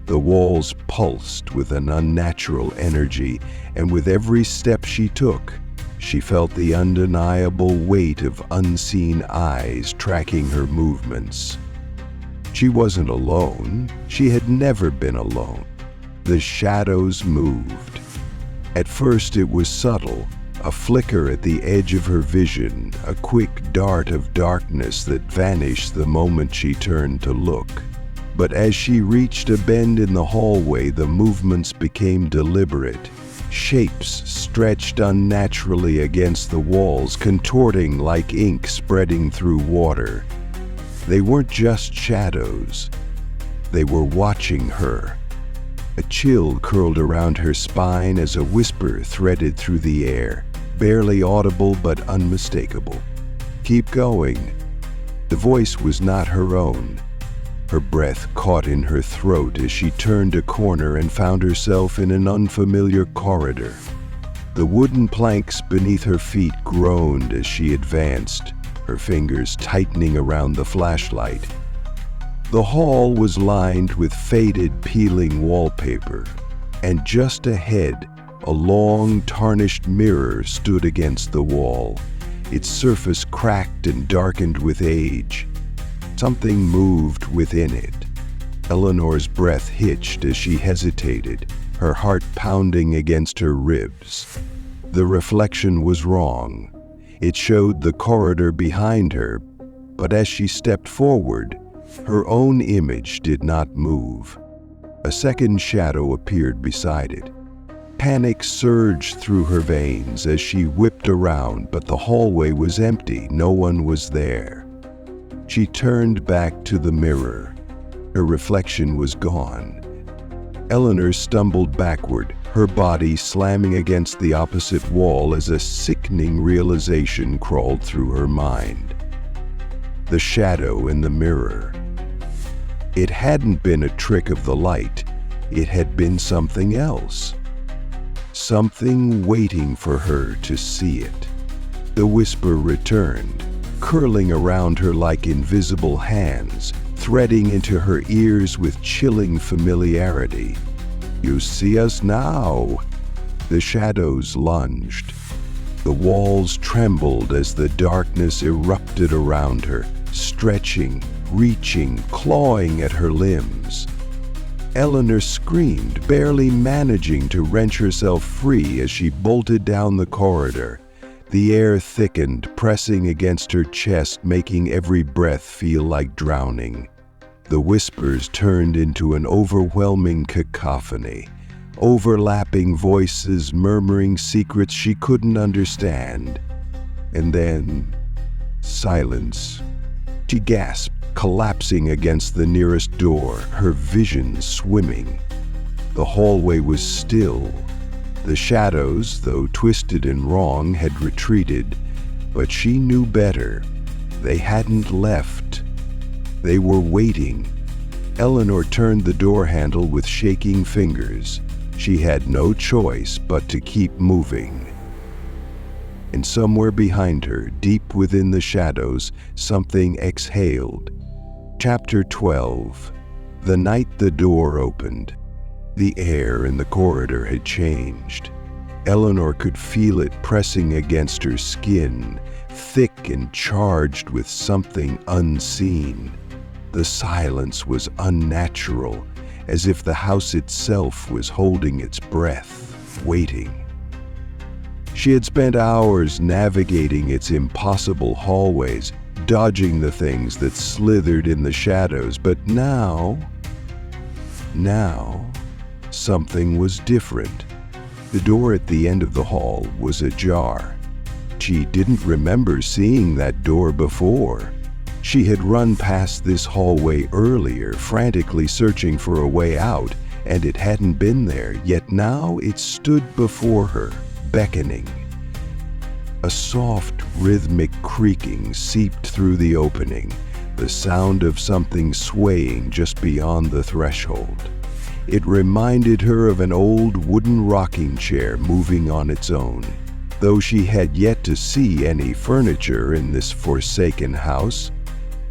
The walls pulsed with an unnatural energy, and with every step she took, she felt the undeniable weight of unseen eyes tracking her movements. She wasn't alone. She had never been alone. The shadows moved. At first it was subtle, a flicker at the edge of her vision, a quick dart of darkness that vanished the moment she turned to look. But as she reached a bend in the hallway, the movements became deliberate. Shapes stretched unnaturally against the walls, contorting like ink spreading through water. They weren't just shadows. They were watching her. A chill curled around her spine as a whisper threaded through the air, barely audible but unmistakable. "Keep going." The voice was not her own. Her breath caught in her throat as she turned a corner and found herself in an unfamiliar corridor. The wooden planks beneath her feet groaned as she advanced, her fingers tightening around the flashlight. The hall was lined with faded, peeling wallpaper, and just ahead, a long, tarnished mirror stood against the wall, its surface cracked and darkened with age. Something moved within it. Eleanor's breath hitched as she hesitated, her heart pounding against her ribs. The reflection was wrong. It showed the corridor behind her, but as she stepped forward, her own image did not move. A second shadow appeared beside it. Panic surged through her veins as she whipped around, but the hallway was empty. No one was there. She turned back to the mirror. Her reflection was gone. Eleanor stumbled backward, her body slamming against the opposite wall as a sickening realization crawled through her mind. The shadow in the mirror. It hadn't been a trick of the light. It had been something else. Something waiting for her to see it. The whisper returned, curling around her like invisible hands, threading into her ears with chilling familiarity. "You see us now." The shadows lunged. The walls trembled as the darkness erupted around her, stretching, reaching, clawing at her limbs. Eleanor screamed, barely managing to wrench herself free as she bolted down the corridor. The air thickened, pressing against her chest, making every breath feel like drowning. The whispers turned into an overwhelming cacophony, overlapping voices murmuring secrets she couldn't understand. And then, silence. She gasped, collapsing against the nearest door, her vision swimming. The hallway was still. The shadows, though twisted and wrong, had retreated, but she knew better. They hadn't left. They were waiting. Eleanor turned the door handle with shaking fingers. She had no choice but to keep moving. And somewhere behind her, deep within the shadows, something exhaled. Chapter 12. The night the door opened. The air in the corridor had changed. Eleanor could feel it pressing against her skin, thick and charged with something unseen. The silence was unnatural, as if the house itself was holding its breath, waiting. She had spent hours navigating its impossible hallways, dodging the things that slithered in the shadows, but now, something was different. The door at the end of the hall was ajar. She didn't remember seeing that door before. She had run past this hallway earlier, frantically searching for a way out, and it hadn't been there, yet now it stood before her, beckoning. A soft, rhythmic creaking seeped through the opening, the sound of something swaying just beyond the threshold. It reminded her of an old wooden rocking chair moving on its own. Though she had yet to see any furniture in this forsaken house,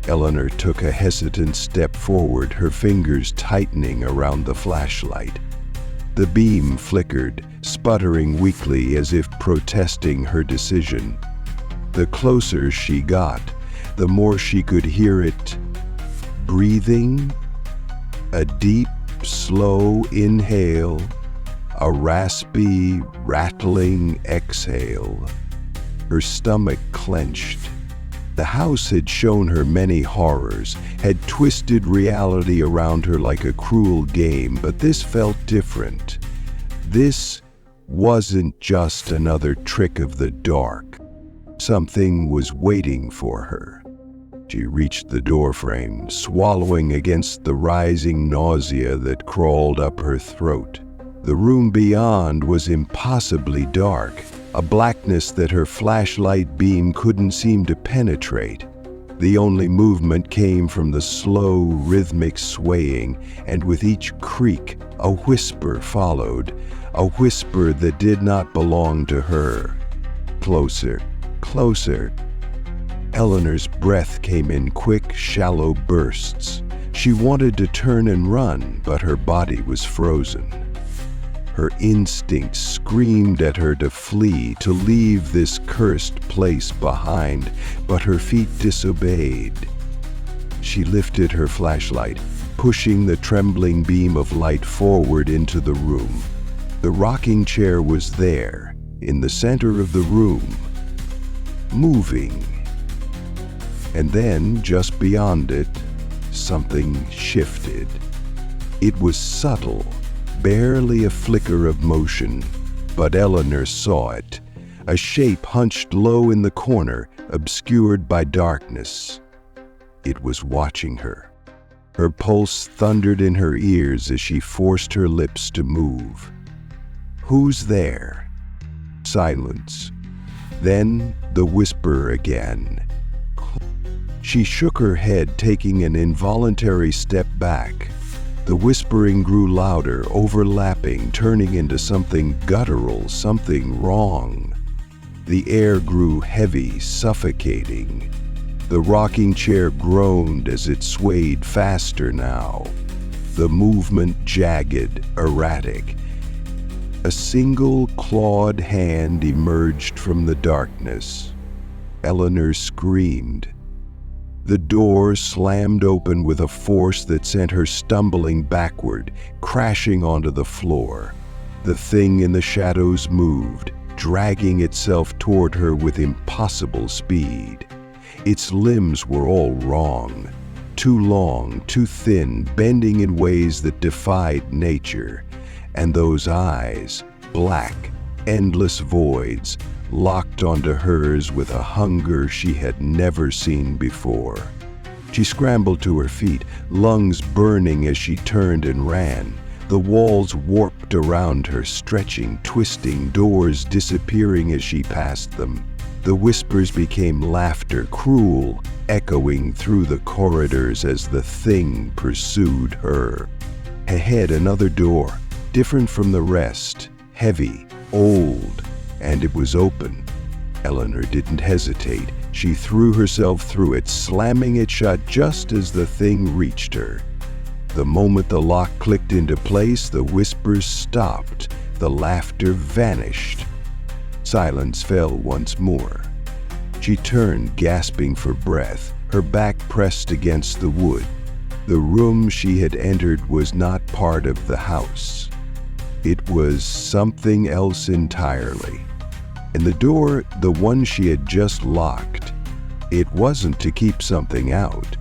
Eleanor took a hesitant step forward, her fingers tightening around the flashlight. The beam flickered, sputtering weakly as if protesting her decision. The closer she got, the more she could hear it breathing. A deep, slow inhale, a raspy, rattling exhale. Her stomach clenched. The house had shown her many horrors, had twisted reality around her like a cruel game, but this felt different. This wasn't just another trick of the dark. Something was waiting for her. She reached the doorframe, swallowing against the rising nausea that crawled up her throat. The room beyond was impossibly dark, a blackness that her flashlight beam couldn't seem to penetrate. The only movement came from the slow, rhythmic swaying, and with each creak, a whisper followed, a whisper that did not belong to her. Closer, closer. Eleanor's breath came in quick, shallow bursts. She wanted to turn and run, but her body was frozen. Her instincts screamed at her to flee, to leave this cursed place behind, but her feet disobeyed. She lifted her flashlight, pushing the trembling beam of light forward into the room. The rocking chair was there, in the center of the room, moving. And then, just beyond it, something shifted. It was subtle, barely a flicker of motion, but Eleanor saw it. A shape hunched low in the corner, obscured by darkness. It was watching her. Her pulse thundered in her ears as she forced her lips to move. "Who's there?" Silence. Then the whisper again. She shook her head, taking an involuntary step back. The whispering grew louder, overlapping, turning into something guttural, something wrong. The air grew heavy, suffocating. The rocking chair groaned as it swayed faster now. The movement jagged, erratic. A single clawed hand emerged from the darkness. Eleanor screamed. The door slammed open with a force that sent her stumbling backward, crashing onto the floor. The thing in the shadows moved, dragging itself toward her with impossible speed. Its limbs were all wrong. Too long, too thin, bending in ways that defied nature. And those eyes, black, endless voids, locked onto hers with a hunger she had never seen before. She scrambled to her feet, lungs burning as she turned and ran. The walls warped around her, stretching, twisting, doors disappearing as she passed them. The whispers became laughter, cruel, echoing through the corridors as the thing pursued her. Ahead, another door, different from the rest, heavy, old, and it was open. Eleanor didn't hesitate. She threw herself through it, slamming it shut just as the thing reached her. The moment the lock clicked into place, the whispers stopped. The laughter vanished. Silence fell once more. She turned, gasping for breath, her back pressed against the wood. The room she had entered was not part of the house. It was something else entirely. And the door, the one she had just locked, it wasn't to keep something out.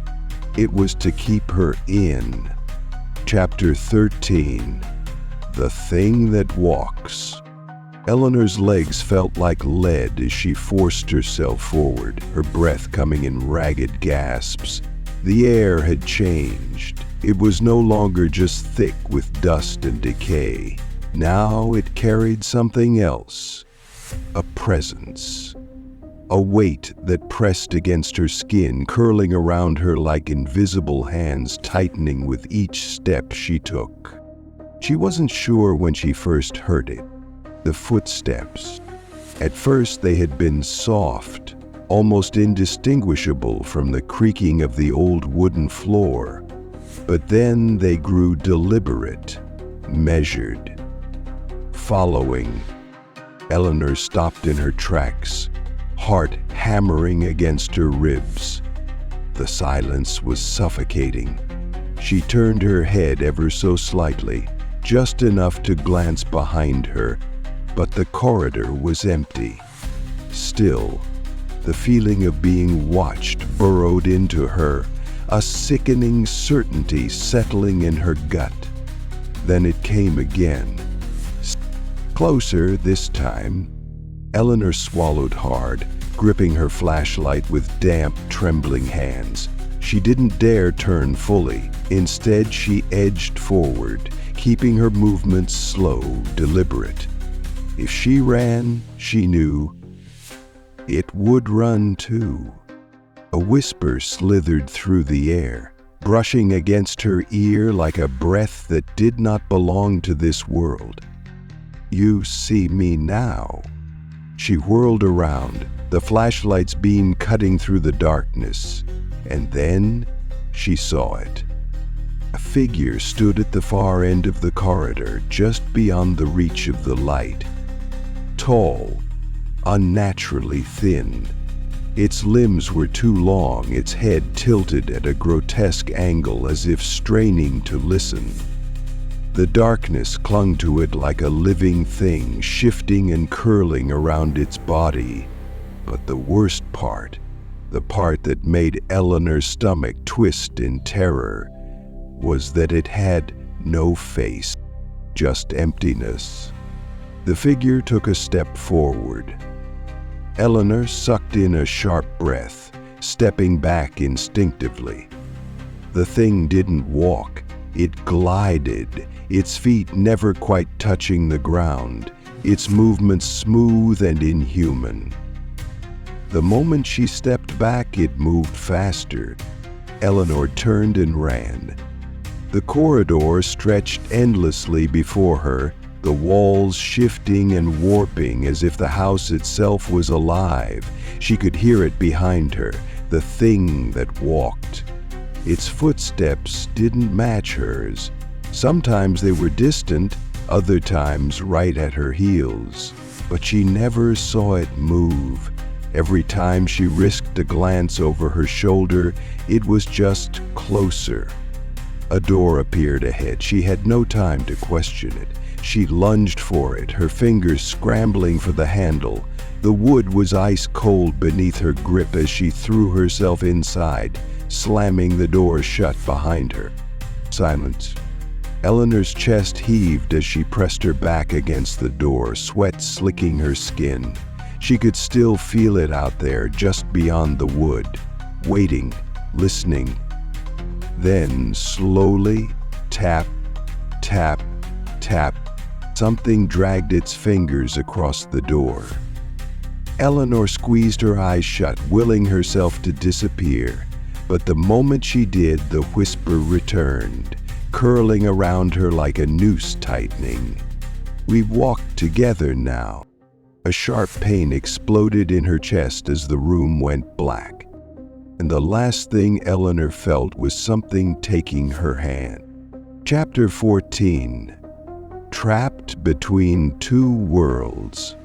It was to keep her in. Chapter 13. The Thing That Walks. Eleanor's legs felt like lead as she forced herself forward, her breath coming in ragged gasps. The air had changed. It was no longer just thick with dust and decay. Now it carried something else. A presence. A weight that pressed against her skin, curling around her like invisible hands, tightening with each step she took. She wasn't sure when she first heard it. The footsteps. At first they had been soft, almost indistinguishable from the creaking of the old wooden floor. But then they grew deliberate, measured, following. Eleanor stopped in her tracks, heart hammering against her ribs. The silence was suffocating. She turned her head ever so slightly, just enough to glance behind her, but the corridor was empty. Still, the feeling of being watched burrowed into her, a sickening certainty settling in her gut. Then it came again. Closer this time. Eleanor swallowed hard, gripping her flashlight with damp, trembling hands. She didn't dare turn fully. Instead, she edged forward, keeping her movements slow, deliberate. If she ran, she knew it would run too. A whisper slithered through the air, brushing against her ear like a breath that did not belong to this world. "You see me now." She whirled around, the flashlight's beam cutting through the darkness, and then she saw it. A figure stood at the far end of the corridor, just beyond the reach of the light. Tall, unnaturally thin. Its limbs were too long, its head tilted at a grotesque angle as if straining to listen. The darkness clung to it like a living thing, shifting and curling around its body. But the worst part, the part that made Eleanor's stomach twist in terror, was that it had no face, just emptiness. The figure took a step forward. Eleanor sucked in a sharp breath, stepping back instinctively. The thing didn't walk, it glided, its feet never quite touching the ground, its movements smooth and inhuman. The moment she stepped back, it moved faster. Eleanor turned and ran. The corridor stretched endlessly before her, the walls shifting and warping as if the house itself was alive. She could hear it behind her, the thing that walked. Its footsteps didn't match hers. Sometimes they were distant, other times right at her heels. But she never saw it move. Every time she risked a glance over her shoulder, it was just closer. A door appeared ahead. She had no time to question it. She lunged for it, her fingers scrambling for the handle. The wood was ice cold beneath her grip as she threw herself inside, slamming the door shut behind her. Silence. Eleanor's chest heaved as she pressed her back against the door, sweat slicking her skin. She could still feel it out there, just beyond the wood, waiting, listening. Then, slowly, tap, tap, tap, something dragged its fingers across the door. Eleanor squeezed her eyes shut, willing herself to disappear. But the moment she did, the whisper returned, curling around her like a noose tightening. "We walk together now." A sharp pain exploded in her chest as the room went black. And the last thing Eleanor felt was something taking her hand. Chapter 14. Trapped Between Two Worlds.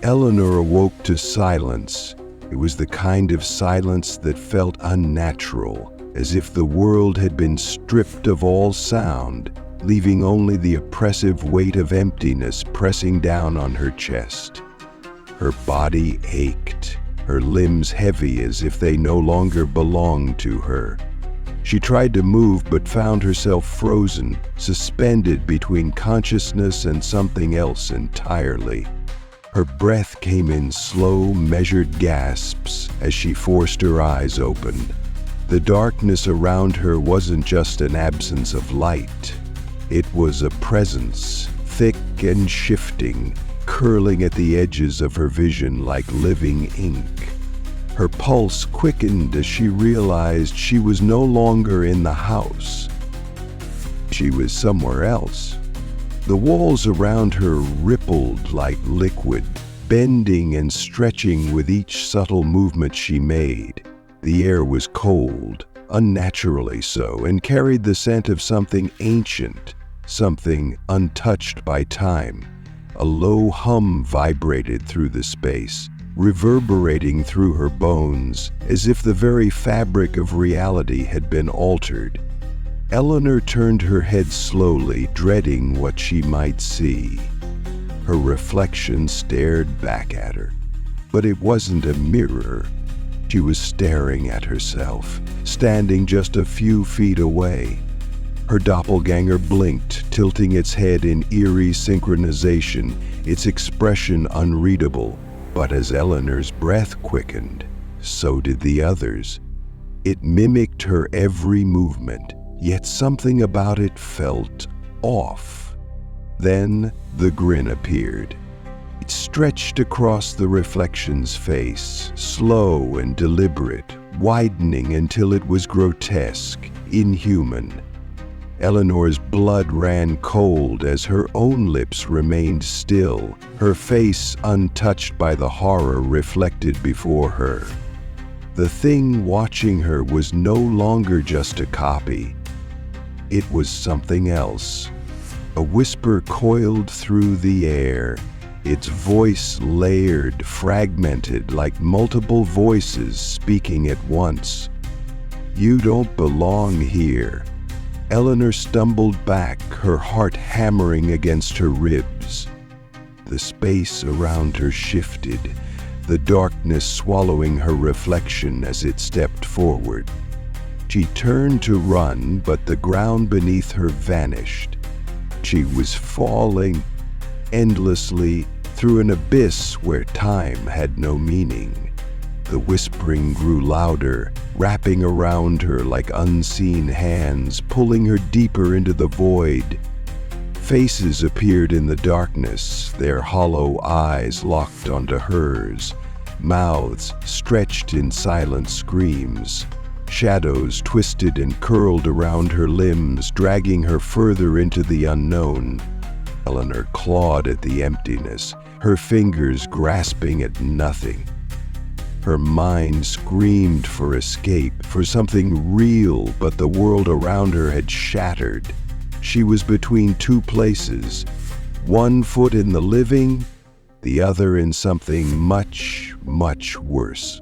Eleanor awoke to silence. It was the kind of silence that felt unnatural, as if the world had been stripped of all sound, leaving only the oppressive weight of emptiness pressing down on her chest. Her body ached, her limbs heavy as if they no longer belonged to her. She tried to move but found herself frozen, suspended between consciousness and something else entirely. Her breath came in slow, measured gasps as she forced her eyes open. The darkness around her wasn't just an absence of light. It was a presence, thick and shifting, curling at the edges of her vision like living ink. Her pulse quickened as she realized she was no longer in the house. She was somewhere else. The walls around her rippled like liquid, bending and stretching with each subtle movement she made. The air was cold, unnaturally so, and carried the scent of something ancient, something untouched by time. A low hum vibrated through the space, reverberating through her bones, as if the very fabric of reality had been altered. Eleanor turned her head slowly, dreading what she might see. Her reflection stared back at her, but it wasn't a mirror. She was staring at herself, standing just a few feet away. Her doppelganger blinked, tilting its head in eerie synchronization, its expression unreadable. But as Eleanor's breath quickened, so did the others. It mimicked her every movement, yet something about it felt off. Then the grin appeared. It stretched across the reflection's face, slow and deliberate, widening until it was grotesque, inhuman. Eleanor's blood ran cold as her own lips remained still, her face untouched by the horror reflected before her. The thing watching her was no longer just a copy. It was something else. A whisper coiled through the air, its voice layered, fragmented, like multiple voices speaking at once. "You don't belong here." Eleanor stumbled back, her heart hammering against her ribs. The space around her shifted, the darkness swallowing her reflection as it stepped forward. She turned to run, but the ground beneath her vanished. She was falling endlessly through an abyss where time had no meaning. The whispering grew louder, wrapping around her like unseen hands, pulling her deeper into the void. Faces appeared in the darkness, their hollow eyes locked onto hers, mouths stretched in silent screams. Shadows twisted and curled around her limbs, dragging her further into the unknown. Eleanor clawed at the emptiness, her fingers grasping at nothing. Her mind screamed for escape, for something real, but the world around her had shattered. She was between two places, one foot in the living, the other in something much, much worse.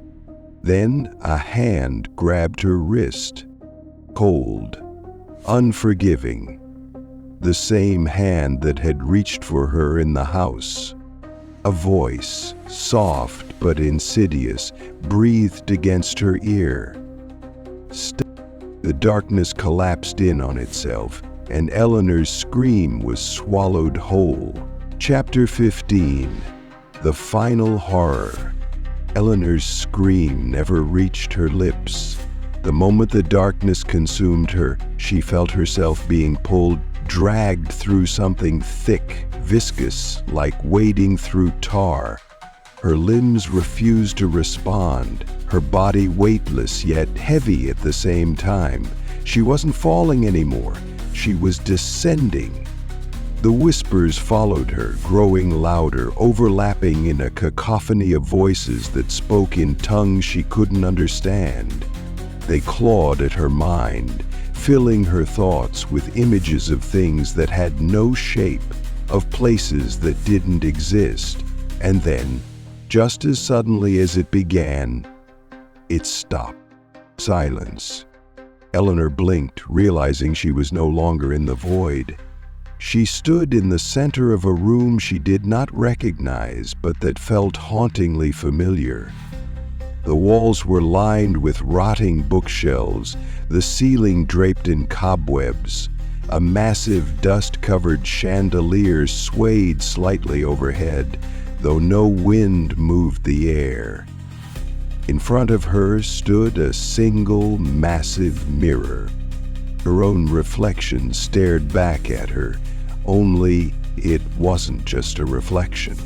Then a hand grabbed her wrist, cold, unforgiving, the same hand that had reached for her in the house. A voice, soft but insidious, breathed against her ear. The darkness collapsed in on itself, and Eleanor's scream was swallowed whole. Chapter 15. The Final Horror. Eleanor's scream never reached her lips. The moment the darkness consumed her, she felt herself being pulled, dragged through something thick, viscous, like wading through tar. Her limbs refused to respond, her body weightless yet heavy at the same time. She wasn't falling anymore, she was descending. The whispers followed her, growing louder, overlapping in a cacophony of voices that spoke in tongues she couldn't understand. They clawed at her mind, filling her thoughts with images of things that had no shape, of places that didn't exist. And then, just as suddenly as it began, it stopped. Silence. Eleanor blinked, realizing she was no longer in the void. She stood in the center of a room she did not recognize, but that felt hauntingly familiar. The walls were lined with rotting bookshelves, the ceiling draped in cobwebs. A massive dust-covered chandelier swayed slightly overhead, though no wind moved the air. In front of her stood a single massive mirror. Her own reflection stared back at her, only it wasn't just a reflection.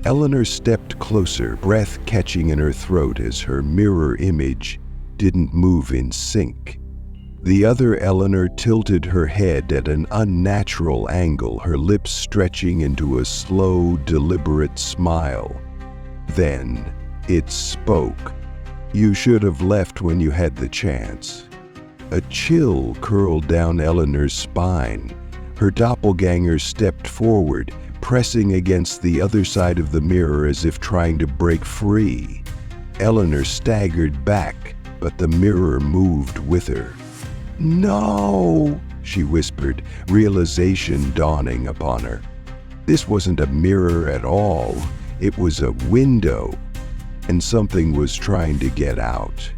Eleanor stepped closer, breath catching in her throat as her mirror image didn't move in sync. The other Eleanor tilted her head at an unnatural angle, her lips stretching into a slow, deliberate smile. Then it spoke. "You should have left when you had the chance." A chill curled down Eleanor's spine. Her doppelganger stepped forward, pressing against the other side of the mirror as if trying to break free. Eleanor staggered back, but the mirror moved with her. "No," she whispered, realization dawning upon her. This wasn't a mirror at all. It was a window, and something was trying to get out.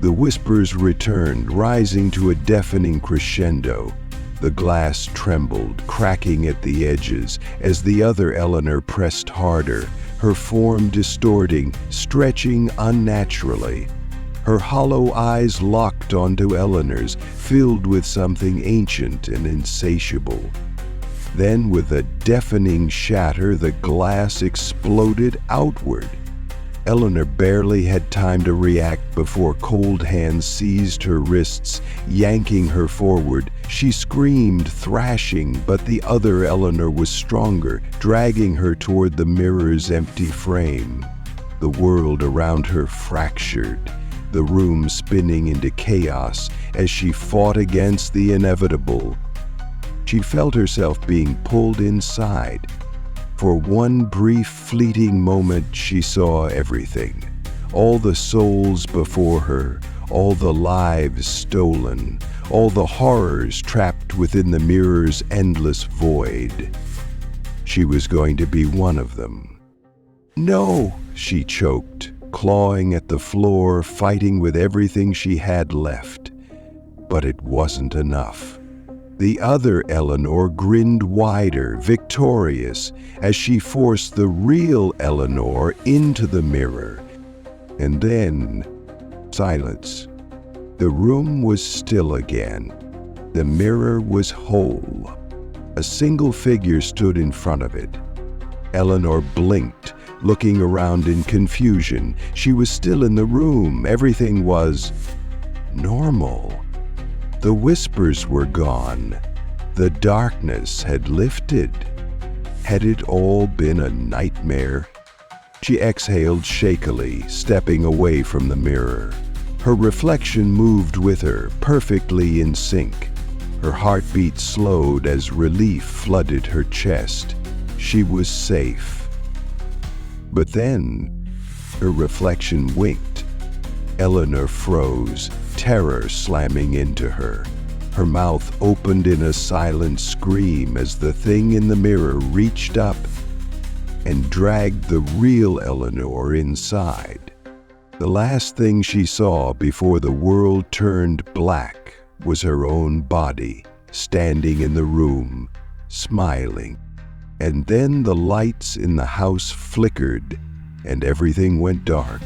The whispers returned, rising to a deafening crescendo. The glass trembled, cracking at the edges as the other Eleanor pressed harder, her form distorting, stretching unnaturally. Her hollow eyes locked onto Eleanor's, filled with something ancient and insatiable. Then, with a deafening shatter, the glass exploded outward. Eleanor barely had time to react before cold hands seized her wrists, yanking her forward. She screamed, thrashing, but the other Eleanor was stronger, dragging her toward the mirror's empty frame. The world around her fractured, the room spinning into chaos as she fought against the inevitable. She felt herself being pulled inside. For one brief, fleeting moment, she saw everything. All the souls before her, all the lives stolen, all the horrors trapped within the mirror's endless void. She was going to be one of them. "No," she choked, clawing at the floor, fighting with everything she had left. But it wasn't enough. The other Eleanor grinned wider, victorious, as she forced the real Eleanor into the mirror. And then, silence. The room was still again. The mirror was whole. A single figure stood in front of it. Eleanor blinked, looking around in confusion. She was still in the room. Everything was normal. The whispers were gone. The darkness had lifted. Had it all been a nightmare? She exhaled shakily, stepping away from the mirror. Her reflection moved with her, perfectly in sync. Her heartbeat slowed as relief flooded her chest. She was safe. But then, her reflection winked. Eleanor froze, terror slamming into her. Her mouth opened in a silent scream as the thing in the mirror reached up and dragged the real Eleanor inside. The last thing she saw before the world turned black was her own body, standing in the room, smiling. And then the lights in the house flickered and everything went dark.